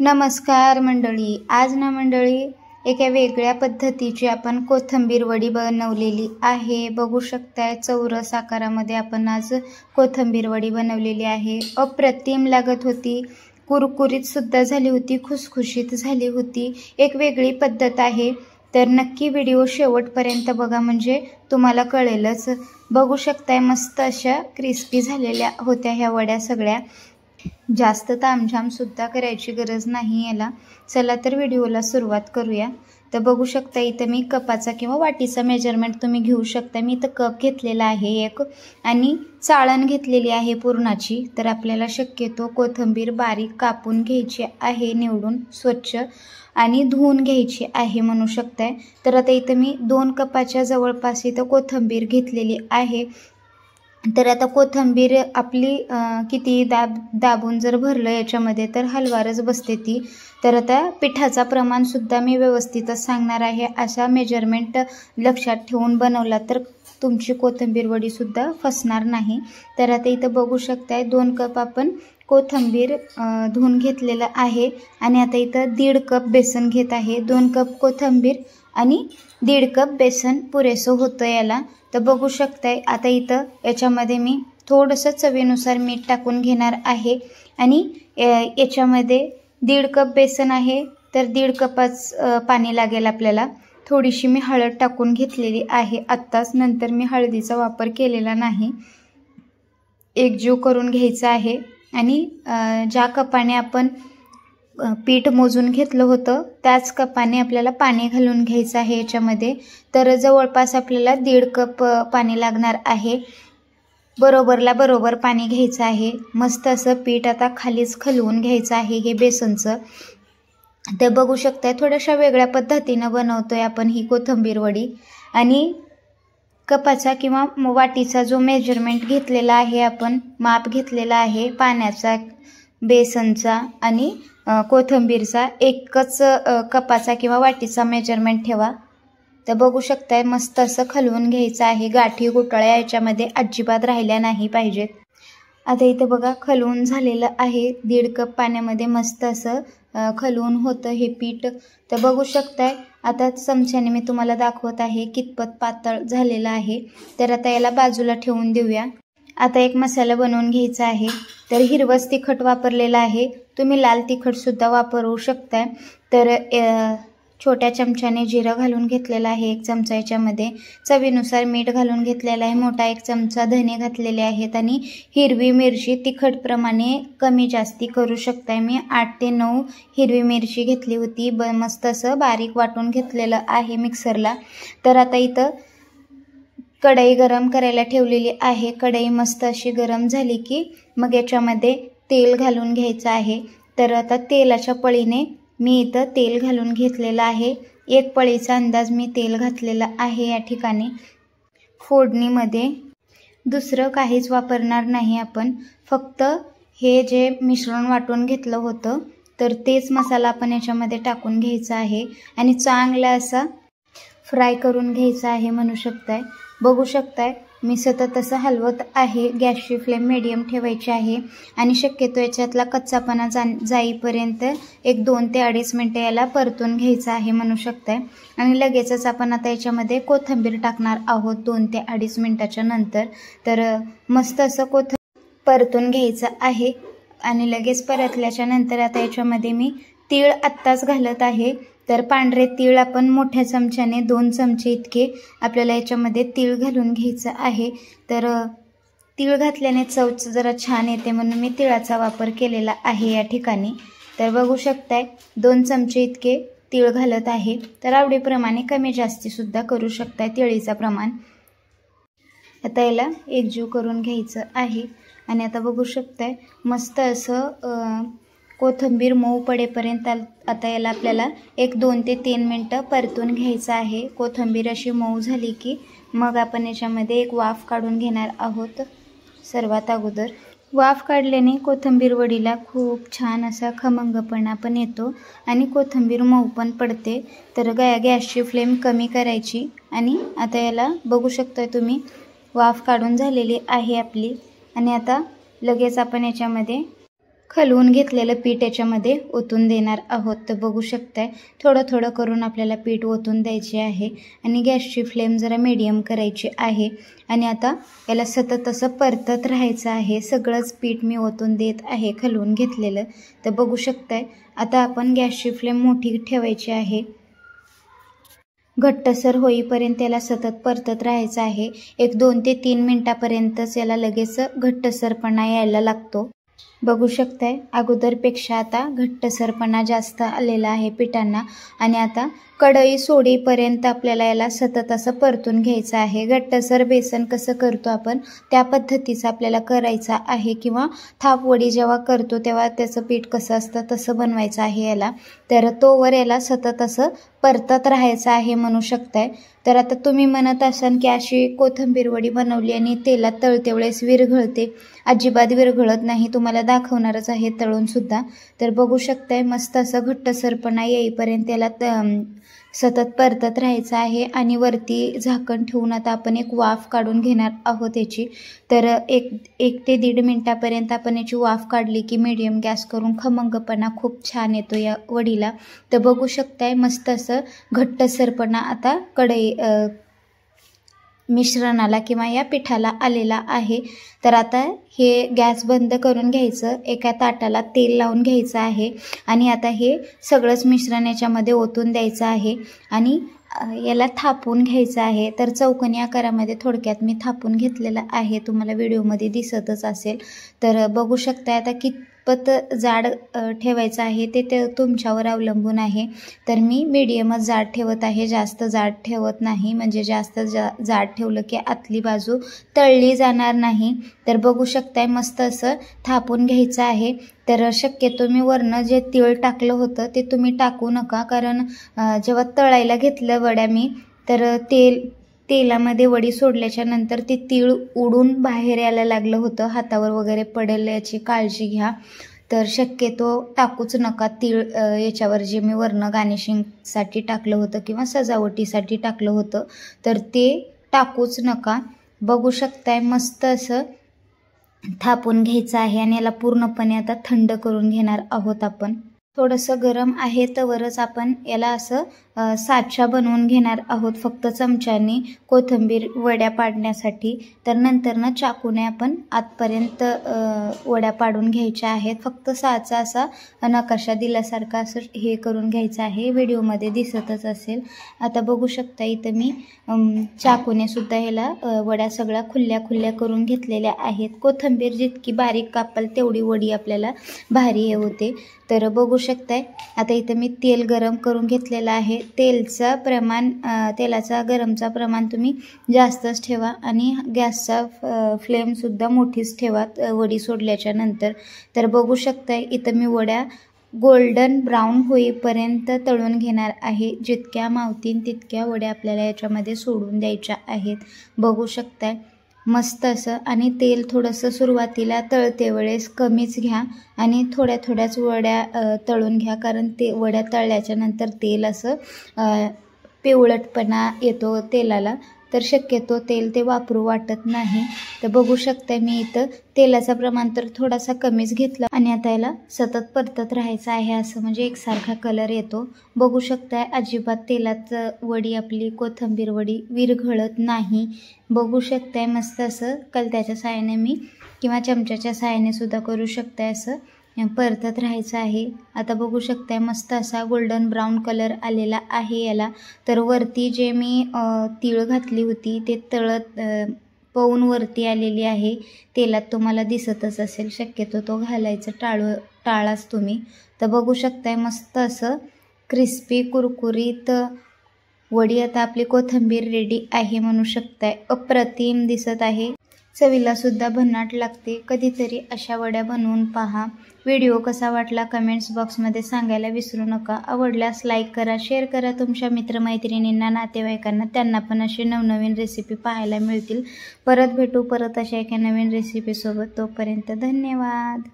नमस्कार मंडळी, आज ना मंडळी एका वेगळ्या पद्धतीची आपण कोथिंबीर वडी बनवलेली आहे। बघू शकताय चौरस आकारामध्ये आपण आज कोथिंबीर वडी बनवलेली आहे। अप्रतिम लागत होती, कुरकुरीत सुद्धा झाली होती, खुसखुशीत झाली होती। एक वेगळी पद्धत आहे, तर नक्की व्हिडिओ शेवटपर्यंत बघा म्हणजे तुम्हाला कळेलच। बघू शकताय मस्त अशा क्रिस्पी झालेल्या होत्या ह्या वड्या सगळ्या। जास्त तामझाम सुद्धा करायची गरज नाही याला। चला तर व्हिडिओला सुरुवात करूया। तर बघू शकता इथे मी कपाचा किंवा वाटीचा मेजरमेंट तुम्ही घेऊ शकता। मी इथं कप घेतलेला आहे एक, आणि चाळण घेतलेली आहे पुरणाची। तर आपल्याला शक्यतो कोथिंबीर बारीक कापून घ्यायची आहे, निवडून स्वच्छ आणि धुवून घ्यायची आहे म्हणू शकताय। तर आता इथं मी 2 कपाच्या जवळपास इथं कोथिंबीर घेतलेली आहे। तर आता कोथिंबीर आपली किती दाबून जर भरलं याच्यामध्ये तर हलवारच बसते ती। तर आता पिठाचा प्रमाण सुद्धा मी व्यवस्थितच सांगणार आहे। अशा मेजरमेंट लक्षात ठेवून बनवला तर तुमची कोथिंबीर वडी सुद्धा फसणार नाही। तर आता इथं बघू शकताय 2 कप आपण कोथिंबीर धुवून घेतलेलं आहे, आणि आता इथं 1.5 कप बेसन घेत आहे। 2 कप कोथिंबीर आणि 1.5 कप बेसन पुरेसं होतं याला। तर बघू शकताय आता इथं याच्यामध्ये मी थोडंसं चवीनुसार मीठ टाकून घेणार आहे, आणि याच्यामध्ये 1.5 कप बेसन आहे तर 1.5 कपच पाणी लागेल आपल्याला। थोडीशी मी हळद टाकून घेतलेली आहे आत्ताच, नंतर मी हळदीचा वापर केलेला नाही। एकजीव करून घ्यायचं आहे, आणि ज्या कपाने आपण पीठ मोजून घेतलं होतं त्याच कपाने आपल्याला पाणी घालून घ्यायचं आहे याच्यामध्ये। तर जवळपास आपल्याला 1.5 कप पाणी लागणार आहे। बरोबरला बरोबर पाणी घ्यायचं आहे। मस्त असं पीठ आता खालीच खलवून घ्यायचं आहे हे बेसनचं। ते बघू शकताय थोड्याशा वेगळ्या पद्धतीनं बनवतोय आपण ही कोथिंबीर वडी। आणि कपाचा किंवा वाटीचा जो मेजरमेंट घेतलेला आहे, आपण माप घेतलेला आहे पाण्याचा, बेसनचा आणि कोथिंबीरचा, एकच कपाचा किंवा वाटीचा मेजरमेंट ठेवा। तर बघू शकताय मस्त असं खलवून घ्यायचं आहे। गाठी गुटळ्या याच्यामध्ये अजिबात राहिल्या नाही पाहिजेत। आता इथे बघा खलवून झालेलं आहे, 1.5 कप पाण्यामध्ये मस्त असं खलवून होतं हे पीठ। तर बघू शकताय आता चमच्याने मी तुम्हाला दाखवत आहे कितपत पातळ झालेलं आहे। तर आता याला बाजूला ठेवून देऊया। आता एक मसाला बनवून घ्यायचा आहे। तर हिरवंच तिखट वापरलेलं आहे, तुम्ही लाल तिखट सुद्धा वापरू शकताय। तर छोट्या चमच्याने जिरं घालून घेतलेलं आहे 1 चमचा याच्यामध्ये। चवीनुसार मीठ घालून घेतलेलं आहे, मोठा 1 चमचा धने घातलेले आहेत, आणि हिरवी मिरची तिखटप्रमाणे कमी जास्ती करू शकताय। मी 8 ते 9 हिरवी मिरची घेतली होती, मस्त असं बारीक वाटून घेतलेलं आहे मिक्सरला। तर आता इथं कढई गरम करायला ठेवलेली आहे। कढई मस्त अशी गरम झाली की मग याच्यामध्ये तेल घालून घ्यायचं आहे। तर आता तेलाच्या पळीने मी इथं तेल घालून घेतलेलं आहे। 1 पळीचा अंदाज मी तेल घातलेला आहे या ठिकाणी। फोडणीमध्ये दुसरं काहीच वापरणार नाही आपण, फक्त हे जे मिश्रण वाटून घेतलं होतं तर तेच मसाला आपण याच्यामध्ये टाकून घ्यायचा आहे, आणि चांगला असा फ्राय करून घ्यायचा आहे म्हणू शकताय। बघू शकताय मी सतत असं हलवत आहे। गॅसची फ्लेम मीडियम ठेवायची आहे, आणि शक्यतो याच्यातला कच्चापणा जाईपर्यंत 2 ते 2.5 मिनिटं याला परतून घ्यायचं आहे म्हणू शकताय। आणि लगेचच आपण आता याच्यामध्ये कोथिंबीर टाकणार आहोत 2 ते 2.5 मिनिटाच्या नंतर। तर मस्त असं परतून घ्यायचं आहे, आणि लगेच परतल्याच्या नंतर आता याच्यामध्ये मी तीळ आत्ताच घालत आहे। तर पांढरे तीळ आपण मोठ्या चमच्याने 2 चमचे इतके आपल्याला याच्यामध्ये तीळ घालून घ्यायचं आहे। तर तीळ घातल्याने चव जरा छान येते म्हणून मी तिळाचा वापर केलेला आहे या ठिकाणी। तर बघू शकताय 2 चमचे इतके तीळ घालत आहे। तर आवडीप्रमाणे कमी जास्ती सुद्धा करू शकताय तिळीचं प्रमाण। आता याला एकजीव करून घ्यायचं आहे, आणि आता बघू शकताय मस्त असं कोथिंबीर मऊ पडेपर्यंत आता याला आपल्याला 2 ते 3 मिनिटं परतून घ्यायचं आहे। कोथिंबीर अशी मऊ झाली की मग आपण याच्यामध्ये एक वाफ काढून घेणार आहोत। सर्वात अगोदर वाफ काढल्याने कोथिंबीर वडीला खूप छान असा खमंगपणा पण येतो, आणि कोथिंबीर मऊ पण पडते। तर गॅसची फ्लेम कमी करायची, आणि आता याला बघू शकताय तुम्ही वाफ काढून झालेली आहे आपली। आणि आता लगेच आपण याच्यामध्ये खलवून घेतलेलं पीठ याच्यामध्ये ओतून देणार आहोत। तर बघू शकताय थोडं थोडं करून आपल्याला पीठ ओतून द्यायचे आहे आणि गॅसची फ्लेम जरा मीडियम करायची आहे आणि आता याला सतत असं परतत राहायचं आहे। सगळंच पीठ मी ओतून देत आहे खलवून घेतलेलं। तर बघू शकताय आता आपण गॅसची फ्लेम मोठी ठेवायची आहे। घट्टसर होईपर्यंत याला सतत परतत राहायचं आहे। एक 2 ते 3 मिनिटापर्यंतच याला लगेच घट्टसरपणा यायला लागतो। बघू शकताय अगोदरपेक्षा आता घट्टसरपणा जास्त आलेला आहे पिठांना आणि आता कढई सोडेपर्यंत आपल्याला याला सतत असं परतून घ्यायचं आहे। घट्टसर बेसन कसं करतो आपण त्या पद्धतीचं आपल्याला करायचं आहे किंवा थापवडी जेव्हा करतो तेव्हा त्याचं पीठ कसं असतं तसं बनवायचं आहे याला। तर तोवर याला सतत असं परतत राहायचं आहे म्हणू शकताय। तर आता तुम्ही म्हणत असाल की अशी कोथिंबीर वडी बनवली आणि तेलात तळते वेळेस विरघळते, अजिबात विरघळत नाही, तुम्हाला दाखवणारच आहे तळून सुद्धा। तर बघू शकताय मस्त असं घट्टसरपणा येईपर्यंत याला सतत परतत राहायचं आहे आणि वरती झाकण ठेवून आता आपण एक वाफ काढून घेणार आहोत याची। तर एक ते 1.5 मिनिटापर्यंत आपण याची वाफ काढली की मीडियम गॅस करून खमंगपणा खूप छान येतो या वडीला। तर बघू शकताय मस्त असं घट्टसरपणा आता मिश्रणाला किंवा या पिठाला आलेला आहे। तर आता हे गॅस बंद करून घ्यायचं, एका ताटाला तेल लावून घ्यायचं आहे आणि आता हे सगळंच मिश्रण याच्यामध्ये ओतून द्यायचं आहे आणि याला थापून घ्यायचं आहे। तर चौकोनी आकारामध्ये थोडक्यात मी थापून घेतलेलं आहे, तुम्हाला व्हिडिओमध्ये दिसतच असेल। तर बघू शकता आता कितपत जाड ठेवायचं आहे ते तुमच्यावर अवलंबून आहे। तर मी मीडियमच जाड ठेवत आहे, जास्त जाड ठेवत नाही, म्हणजे जास्त जाड ठेवलं की आतली बाजू तळली जाणार नाही। तर बघू शकताय मस्त असं थापून घ्यायचं आहे। तर शक्यतो मी वरनं जे तीळ टाकलं होतं ते तुम्ही टाकू नका, कारण जेव्हा तळायला घेतलं वड्या मी तर तेलामध्ये वडी सोडल्याच्या नंतर ते तीळ उडून बाहेर यायला लागलं होतं, हातावर वगैरे पडेल याची काळजी घ्या। तर शक्यतो टाकूच नका तीळ याच्यावर, जे मी वरनं गार्निशिंगसाठी टाकलं होतं किंवा सजावटीसाठी टाकलं होतं तर ते टाकूच नका। बघू शकताय मस्त असं थापून घ्यायचं आहे आणि याला पूर्णपणे आता थंड करून घेणार आहोत आपण। थोडंसं गरम आहे तवरच आपण याला असं साचा बनवून घेणार आहोत फक्त चमच्याने कोथिंबीर वड्या पाडण्यासाठी। तर नंतरनं चाकूने आपण आतपर्यंत वड्या पाडून घ्यायच्या आहेत। फक्त साचा असा नकाशा दिल्यासारखा असं हे करून घ्यायचं आहे, व्हिडिओमध्ये दिसतच असेल। आता बघू शकता इथं मी चाकूने सुद्धा ह्याला वड्या सगळ्या खुल्या खुल्या करून घेतलेल्या आहेत। कोथिंबीर जितकी बारीक कापाल तेवढी वडी आपल्याला भारी हे होते। तर बघू शकताय आता इथं मी तेल गरम करून घेतलेलं आहे। तेलाचा गरमचा प्रमाण तुम्ही जास्तच ठेवा आणि गॅसचा फ्लेमसुद्धा मोठीच ठेवा वडी सोडल्याच्या नंतर। तर बघू शकताय इथं मी वड्या गोल्डन ब्राऊन होईपर्यंत तळून घेणार आहे। जितक्या मावतीन तितक्या वड्या आपल्याला याच्यामध्ये सोडून द्यायच्या आहेत। बघू शकताय मस्त असं, आणि तेल थोडंसं सुरुवातीला तळते वेळेस कमीच घ्या आणि थोड्या थोड्याच वड्या तळून घ्या, कारण ते वड्या तळल्याच्या नंतर तेल असं पिवळटपणा येतो तेलाला, तर शक्यतो तेल ते वापरू वाटत नाही। तर बघू शकता मी इथं तेलाचं प्रमाण तर थोडासा कमीच घेतला आणि आता याला सतत परतत राहायचं आहे, असं म्हणजे एकसारखा कलर येतो। बघू शकताय अजिबात तेलात वडी आपली कोथिंबीर वडी विरघळत नाही। बघू शकताय मस्त असं कलत्याच्या साहाय्याने मी किंवा चमच्याच्या साहाय्याने सुद्धा करू शकताय, असं परतत राहायचं आहे। आता बघू शकताय मस्त असा गोल्डन ब्राऊन कलर आलेला आहे याला। तर वरती जे मी तीळ घातली होती ते तळत पवून वरती आलेली आहे तेलात, तुम्हाला दिसतच असेल। शक्यतो तो घालायचं टाळाच तुम्ही। तर बघू शकताय मस्त असं क्रिस्पी कुरकुरीत वडी आता आपली कोथिंबीर रेडी आहे म्हणू शकताय। अप्रतिम दिसत आहे, चवीला सुद्धा भन्नाट लागते। कधीतरी अशा वड्या बनवून पहा। व्हिडिओ कसा वाटला कमेंट्स बॉक्समध्ये सांगायला विसरू नका। आवडल्यास लाईक करा, शेअर करा तुमच्या मित्रमैत्रिणींना, नातेवाईकांना, त्यांना पण अशी नवनवीन रेसिपी पाहायला मिळतील। परत भेटू अशा एका नवीन रेसिपीसोबत, तोपर्यंत धन्यवाद।